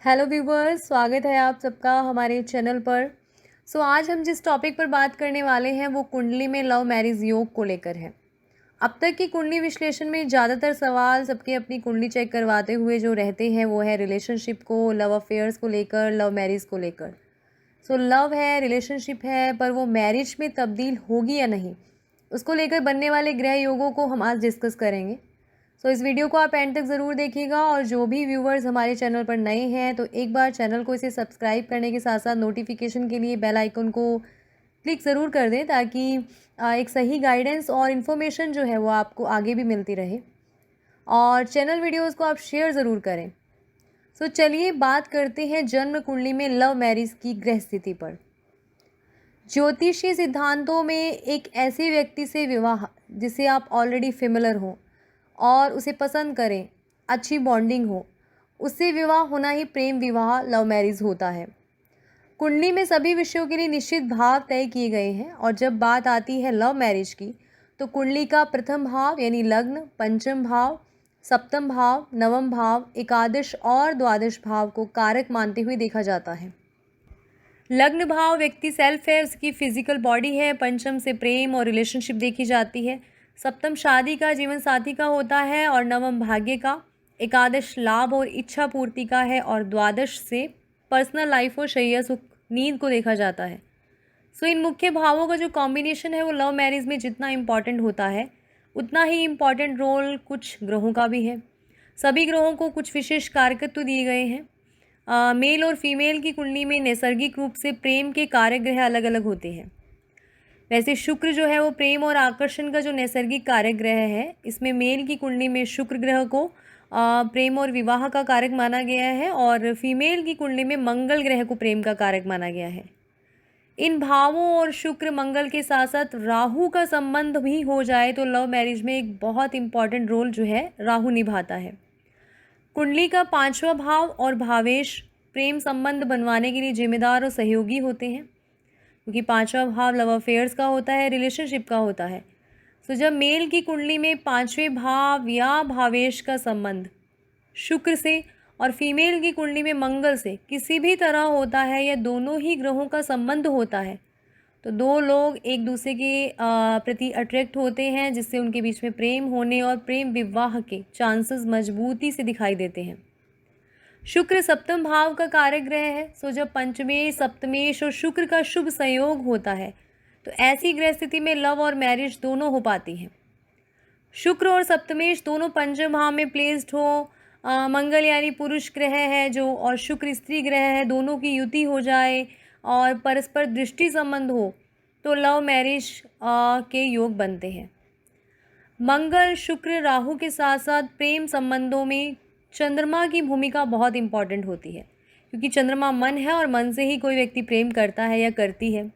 Hello viewers, स्वागत है आप सबका हमारे चैनल पर। आज हम जिस टॉपिक पर बात करने वाले हैं वो कुंडली में लव मैरिज योग को लेकर है। अब तक की कुंडली विश्लेषण में ज़्यादातर सवाल सबके अपनी कुंडली चेक करवाते हुए जो रहते हैं वो है रिलेशनशिप को, लव अफेयर्स को लेकर, लव मैरिज को लेकर। लव है, रिलेशनशिप है, पर वो मैरिज में तब्दील होगी या नहीं, उसको लेकर बनने वाले ग्रह योगों को हम आज डिस्कस करेंगे। इस वीडियो को आप एंड तक ज़रूर देखिएगा और जो भी व्यूवर्स हमारे चैनल पर नए हैं तो एक बार चैनल को इसे सब्सक्राइब करने के साथ साथ नोटिफिकेशन के लिए बेल आइकन को क्लिक ज़रूर कर दें ताकि एक सही गाइडेंस और इन्फॉर्मेशन जो है वो आपको आगे भी मिलती रहे और चैनल वीडियोस को आप शेयर ज़रूर करें। चलिए बात करते हैं जन्म कुंडली में लव मैरिज की ग्रह स्थिति पर। ज्योतिषीय सिद्धांतों में एक ऐसे व्यक्ति से विवाह जिसे आप ऑलरेडी फेमिलियर हो और उसे पसंद करें, अच्छी बॉन्डिंग हो, उससे विवाह होना ही प्रेम विवाह लव मैरिज होता है। कुंडली में सभी विषयों के लिए निश्चित भाव तय किए गए हैं और जब बात आती है लव मैरिज की तो कुंडली का प्रथम भाव यानी लग्न, पंचम भाव, सप्तम भाव, नवम भाव, एकादश और द्वादश भाव को कारक मानते हुए देखा जाता है। लग्न भाव व्यक्ति सेल्फ है, उसकी फिजिकल बॉडी है। पंचम से प्रेम और रिलेशनशिप देखी जाती है। सप्तम शादी का, जीवन साथी का होता है और नवम भाग्य का। एकादश लाभ और इच्छा पूर्ति का है और द्वादश से पर्सनल लाइफ और शैया सुख नींद को देखा जाता है। इन मुख्य भावों का जो कॉम्बिनेशन है वो लव मैरिज में जितना इम्पॉर्टेंट होता है उतना ही इम्पॉर्टेंट रोल कुछ ग्रहों का भी है। सभी ग्रहों को कुछ विशेष कारकत्व दिए गए हैं। मेल और फीमेल की कुंडली में नैसर्गिक रूप से प्रेम के कारक ग्रह अलग अलग होते हैं। वैसे शुक्र जो है वो प्रेम और आकर्षण का जो नैसर्गिक कारक ग्रह है, इसमें मेल की कुंडली में शुक्र ग्रह को प्रेम और विवाह का कारक माना गया है और फीमेल की कुंडली में मंगल ग्रह को प्रेम का कारक माना गया है। इन भावों और शुक्र मंगल के साथ साथ राहु का संबंध भी हो जाए तो लव मैरिज में एक बहुत इम्पॉर्टेंट रोल जो है राहु निभाता है। कुंडली का पांचवा भाव और भावेश प्रेम संबंध बनवाने के लिए जिम्मेदार और सहयोगी होते हैं क्योंकि पांचवा भाव लव अफेयर्स का होता है, रिलेशनशिप का होता है। जब मेल की कुंडली में पांचवें भाव या भावेश का संबंध शुक्र से और फीमेल की कुंडली में मंगल से किसी भी तरह होता है या दोनों ही ग्रहों का संबंध होता है तो दो लोग एक दूसरे के प्रति अट्रैक्ट होते हैं जिससे उनके बीच में प्रेम होने और प्रेम विवाह के चांसेस मजबूती से दिखाई देते हैं। शुक्र सप्तम भाव का कारक ग्रह है। जब पंचमेश, सप्तमेश और शुक्र का शुभ संयोग होता है तो ऐसी ग्रह स्थिति में लव और मैरिज दोनों हो पाती हैं। शुक्र और सप्तमेश दोनों पंचम भाव में प्लेस्ड हो, मंगल यानी पुरुष ग्रह है जो और शुक्र स्त्री ग्रह है, दोनों की युति हो जाए और परस्पर दृष्टि संबंध हो तो लव मैरिज के योग बनते हैं। मंगल, शुक्र, राहु के साथ साथ प्रेम संबंधों में चंद्रमा की भूमिका बहुत इम्पॉर्टेंट होती है क्योंकि चंद्रमा मन है और मन से ही कोई व्यक्ति प्रेम करता है या करती है।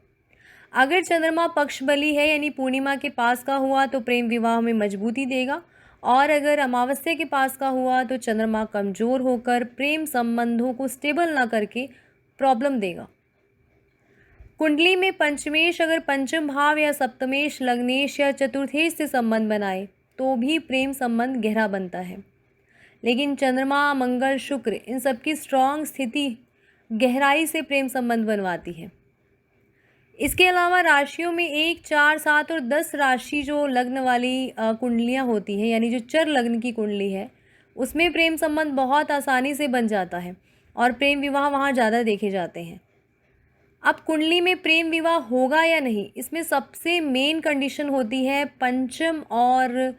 अगर चंद्रमा पक्ष बली है यानी पूर्णिमा के पास का हुआ तो प्रेम विवाह में मजबूती देगा और अगर अमावस्या के पास का हुआ तो चंद्रमा कमज़ोर होकर प्रेम संबंधों को स्टेबल ना करके प्रॉब्लम देगा। कुंडली में पंचमेश अगर पंचम भाव या सप्तमेश, लग्नेश या चतुर्थेश से संबंध बनाए तो भी प्रेम संबंध गहरा बनता है। लेकिन चंद्रमा, मंगल, शुक्र इन सबकी स्ट्रॉन्ग स्थिति गहराई से प्रेम संबंध बनवाती है। इसके अलावा राशियों में 1, 4, 7 और 10 राशि जो लग्न वाली कुंडलियां होती हैं यानी जो चर लग्न की कुंडली है उसमें प्रेम संबंध बहुत आसानी से बन जाता है और प्रेम विवाह वहाँ ज़्यादा देखे जाते हैं। अब कुंडली में प्रेम विवाह होगा या नहीं, इसमें सबसे मेन कंडीशन होती है पंचम और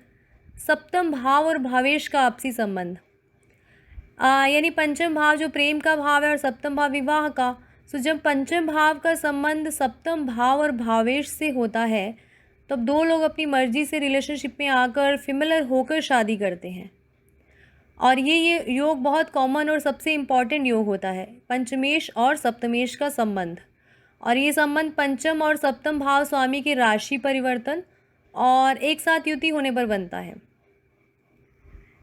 सप्तम भाव और भावेश का आपसी संबंध। यानी पंचम भाव जो प्रेम का भाव है और सप्तम भाव विवाह का। जब पंचम भाव का संबंध सप्तम भाव और भावेश से होता है तब दो लोग अपनी मर्जी से रिलेशनशिप में आकर फेमिलियर होकर शादी करते हैं और ये योग बहुत कॉमन और सबसे इम्पॉर्टेंट योग होता है, पंचमेश और सप्तमेश का संबंध। और ये संबंध पंचम और सप्तम भाव स्वामी के राशि परिवर्तन और एक साथ युति होने पर बनता है।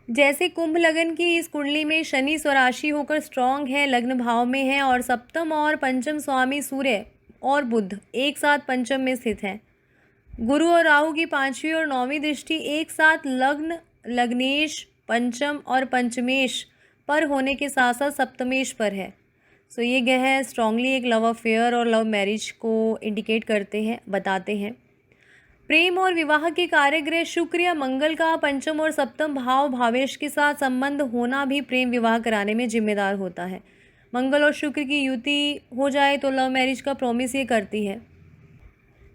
जैसे कुंभ लगन की इस कुंडली में शनि स्वराशि होकर स्ट्रॉन्ग है, लग्न भाव में है और सप्तम और पंचम स्वामी सूर्य और बुध एक साथ पंचम में स्थित हैं। गुरु और राहु की पांचवी और नौवीं दृष्टि एक साथ लग्न, लग्नेश, पंचम और पंचमेश पर होने के साथ साथ सप्तमेश पर है। सो ये ग्रह स्ट्रांगली एक लव अफेयर और लव मैरिज को इंडिकेट करते हैं, बताते हैं। प्रेम और विवाह के कार्यग्रह शुक्र या मंगल का पंचम और सप्तम भाव भावेश के साथ संबंध होना भी प्रेम विवाह कराने में जिम्मेदार होता है। मंगल और शुक्र की युति हो जाए तो लव मैरिज का प्रॉमिस ये करती है।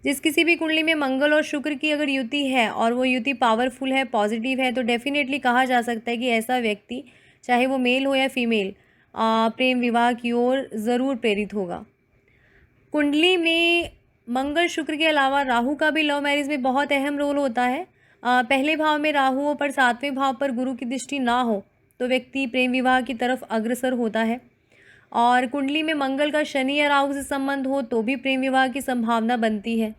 जिस किसी भी कुंडली में मंगल और शुक्र की अगर युति है और वो युति पावरफुल है, पॉजिटिव है, तो डेफिनेटली कहा जा सकता है कि ऐसा व्यक्ति, चाहे वो मेल हो या फीमेल, प्रेम विवाह की ओर ज़रूर प्रेरित होगा। कुंडली में मंगल शुक्र के अलावा राहु का भी लव मैरिज में बहुत अहम रोल होता है। पहले भाव में राहु हो पर सातवें भाव पर गुरु की दृष्टि ना हो तो व्यक्ति प्रेम विवाह की तरफ अग्रसर होता है। और कुंडली में मंगल का शनि या राहु से संबंध हो तो भी प्रेम विवाह की संभावना बनती है।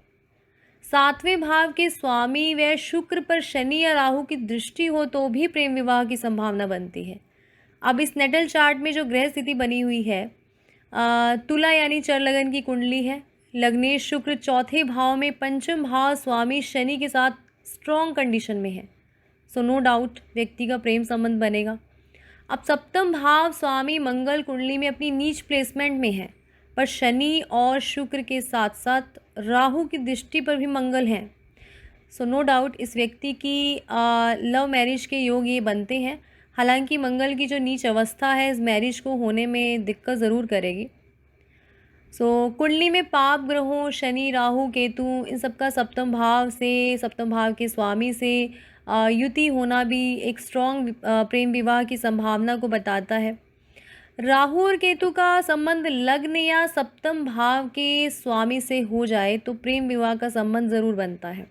सातवें भाव के स्वामी व शुक्र पर शनि या राहु की दृष्टि हो तो भी प्रेम विवाह की संभावना बनती है। अब इस नेटल चार्ट में जो ग्रह स्थिति बनी हुई है, तुला यानी चरलगन की कुंडली है। लग्नेश शुक्र चौथे भाव में पंचम भाव स्वामी शनि के साथ स्ट्रॉन्ग कंडीशन में है। सो नो डाउट व्यक्ति का प्रेम संबंध बनेगा। अब सप्तम भाव स्वामी मंगल कुंडली में अपनी नीच प्लेसमेंट में है, पर शनि और शुक्र के साथ साथ राहु की दृष्टि पर भी मंगल हैं। सो नो डाउट इस व्यक्ति की लव मैरिज के योग ये बनते हैं। हालांकि मंगल की जो नीच अवस्था है इस मैरिज को होने में दिक्कत ज़रूर करेगी। सो कुंडली में पाप ग्रहों शनि राहु केतु इन सब का सप्तम भाव से, सप्तम भाव के स्वामी से युति होना भी एक स्ट्रॉन्ग प्रेम विवाह की संभावना को बताता है। राहु और केतु का संबंध लग्न या सप्तम भाव के स्वामी से हो जाए तो प्रेम विवाह का संबंध ज़रूर बनता है।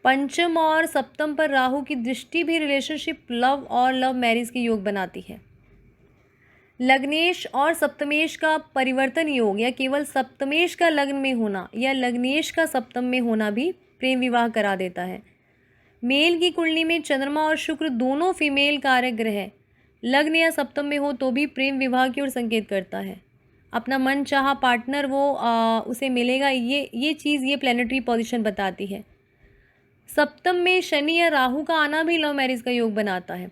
पंचम और सप्तम पर राहु की दृष्टि भी रिलेशनशिप, लव और लव मैरिज के योग बनाती है। लग्नेश और सप्तमेश का परिवर्तन योग या केवल सप्तमेश का लग्न में होना या लग्नेश का सप्तम में होना भी प्रेम विवाह करा देता है। मेल की कुंडली में चंद्रमा और शुक्र दोनों फीमेल कारक ग्रह लग्न या सप्तम में हो तो भी प्रेम विवाह की ओर संकेत करता है। अपना मन चाहा पार्टनर वो उसे मिलेगा, ये चीज़ ये प्लैनेटरी पोजीशन बताती है। सप्तम में शनि या राहु का आना भी लव मैरिज का योग बनाता है,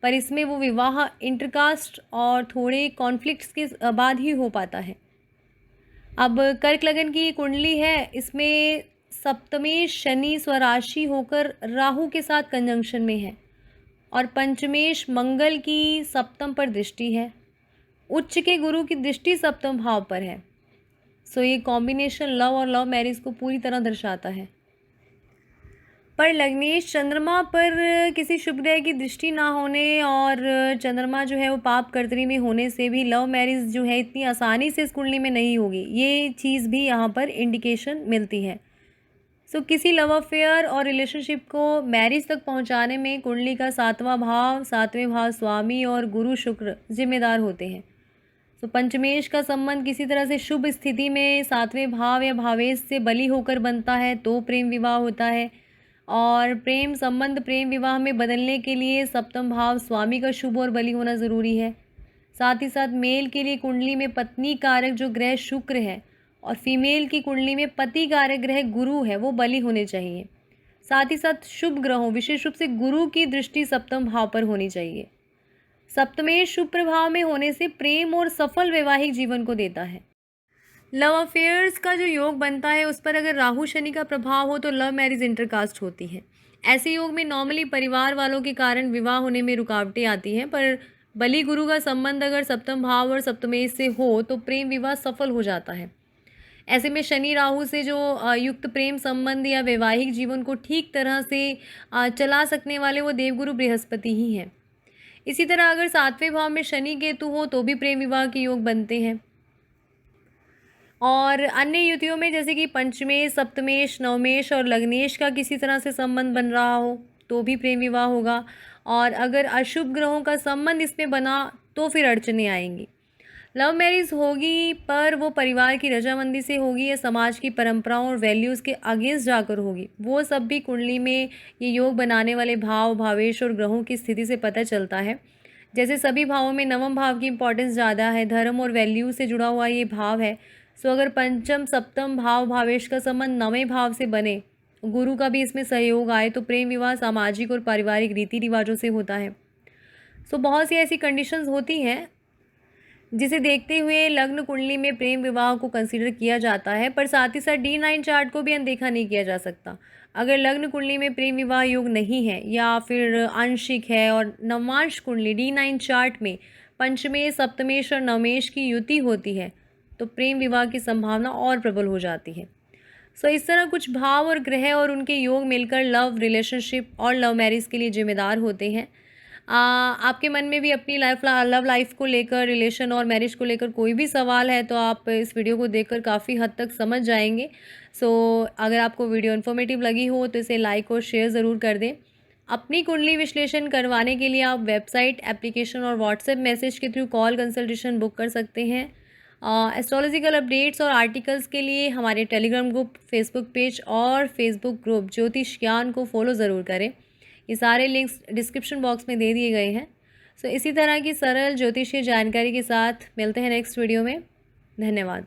पर इसमें वो विवाह इंटरकास्ट और थोड़े कॉन्फ्लिक्ट्स के बाद ही हो पाता है। अब कर्क लगन की कुंडली है, इसमें सप्तमेश शनि स्वराशि होकर राहु के साथ कंजंक्शन में है और पंचमेश मंगल की सप्तम पर दृष्टि है। उच्च के गुरु की दृष्टि सप्तम भाव पर है। सो ये कॉम्बिनेशन लव और लव मैरिज को पूरी तरह दर्शाता है। पर लग्नेश चंद्रमा पर किसी शुभ ग्रह की दृष्टि ना होने और चंद्रमा जो है वो पाप कर्तरी में होने से भी लव मैरिज जो है इतनी आसानी से इस कुंडली में नहीं होगी, ये चीज़ भी यहाँ पर इंडिकेशन मिलती है। सो किसी लव अफेयर और रिलेशनशिप को मैरिज तक पहुँचाने में कुंडली का सातवां भाव, सातवें भाव स्वामी और गुरु शुक्र जिम्मेदार होते हैं। तो पंचमेश का संबंध किसी तरह से शुभ स्थिति में सातवें भाव या भावेश से बली होकर बनता है तो प्रेम विवाह होता है। और प्रेम संबंध प्रेम विवाह में बदलने के लिए सप्तम भाव स्वामी का शुभ और बली होना ज़रूरी है। साथ ही साथ मेल के लिए कुंडली में पत्नी कारक जो ग्रह शुक्र है और फीमेल की कुंडली में पति कारक ग्रह गुरु है वो बली होने चाहिए। साथ ही साथ शुभ ग्रहों विशेष रूप से गुरु की दृष्टि सप्तम भाव पर होनी चाहिए। सप्तमेश शुभ प्रभाव में होने से प्रेम और सफल वैवाहिक जीवन को देता है। लव अफेयर्स का जो योग बनता है उस पर अगर राहु शनि का प्रभाव हो तो लव मैरिज इंटरकास्ट होती है। ऐसे योग में नॉर्मली परिवार वालों के कारण विवाह होने में रुकावटें आती हैं, पर बलि गुरु का संबंध अगर सप्तम भाव और सप्तमेश से हो तो प्रेम विवाह सफल हो जाता है। ऐसे में शनि राहु से जो युक्त प्रेम संबंध या वैवाहिक जीवन को ठीक तरह से चला सकने वाले वो देवगुरु बृहस्पति ही हैं। इसी तरह अगर सातवें भाव में शनि केतु हो तो भी प्रेम विवाह के योग बनते हैं। और अन्य युतियों में जैसे कि पंचमेश, सप्तमेश, नवमेश और लग्नेश का किसी तरह से संबंध बन रहा हो तो भी प्रेम विवाह होगा। और अगर अशुभ ग्रहों का संबंध इसमें बना तो फिर अड़चनें आएंगी। लव मैरिज होगी पर वो परिवार की रजामंदी से होगी या समाज की परंपराओं और वैल्यूज़ के अगेंस्ट जाकर होगी, वो सब भी कुंडली में ये योग बनाने वाले भाव, भावेश और ग्रहों की स्थिति से पता चलता है। जैसे सभी भावों में नवम भाव की इम्पोर्टेंस ज़्यादा है, धर्म और वैल्यू से जुड़ा हुआ ये भाव है। सो अगर पंचम सप्तम भाव भावेश का संबंध नवें भाव से बने, गुरु का भी इसमें सहयोग आए तो प्रेम विवाह सामाजिक और पारिवारिक रीति रिवाजों से होता है। सो बहुत सी ऐसी कंडीशंस होती हैं जिसे देखते हुए लग्न कुंडली में प्रेम विवाह को कंसीडर किया जाता है, पर साथ ही साथ D9 चार्ट को भी अनदेखा नहीं किया जा सकता। अगर लग्न कुंडली में प्रेम विवाह योग नहीं है या फिर आंशिक है और नवमांश कुंडली D9 चार्ट में पंचमेश, सप्तमेश और नवमेश की युति होती है तो प्रेम विवाह की संभावना और प्रबल हो जाती है। सो इस तरह कुछ भाव और ग्रह और उनके योग मिलकर लव रिलेशनशिप और लव मैरिज के लिए जिम्मेदार होते हैं। आपके मन में भी अपनी लव लाइफ को लेकर, रिलेशन और मैरिज को लेकर कोई भी सवाल है तो आप इस वीडियो को देखकर काफ़ी हद तक समझ जाएंगे। सो अगर आपको वीडियो इन्फॉर्मेटिव लगी हो तो इसे लाइक और शेयर ज़रूर कर दें। अपनी कुंडली विश्लेषण करवाने के लिए आप वेबसाइट, एप्लीकेशन और व्हाट्सएप मैसेज के थ्रू कॉल कंसल्टेशन बुक कर सकते हैं। एस्ट्रोलॉजिकल अपडेट्स और आर्टिकल्स के लिए हमारे टेलीग्राम ग्रुप, फेसबुक पेज और फेसबुक ग्रुप ज्योतिष ज्ञान को फॉलो ज़रूर करें। ये सारे लिंक्स डिस्क्रिप्शन बॉक्स में दे दिए गए हैं। सो इसी तरह की सरल ज्योतिषीय जानकारी के साथ मिलते हैं नेक्स्ट वीडियो में। धन्यवाद।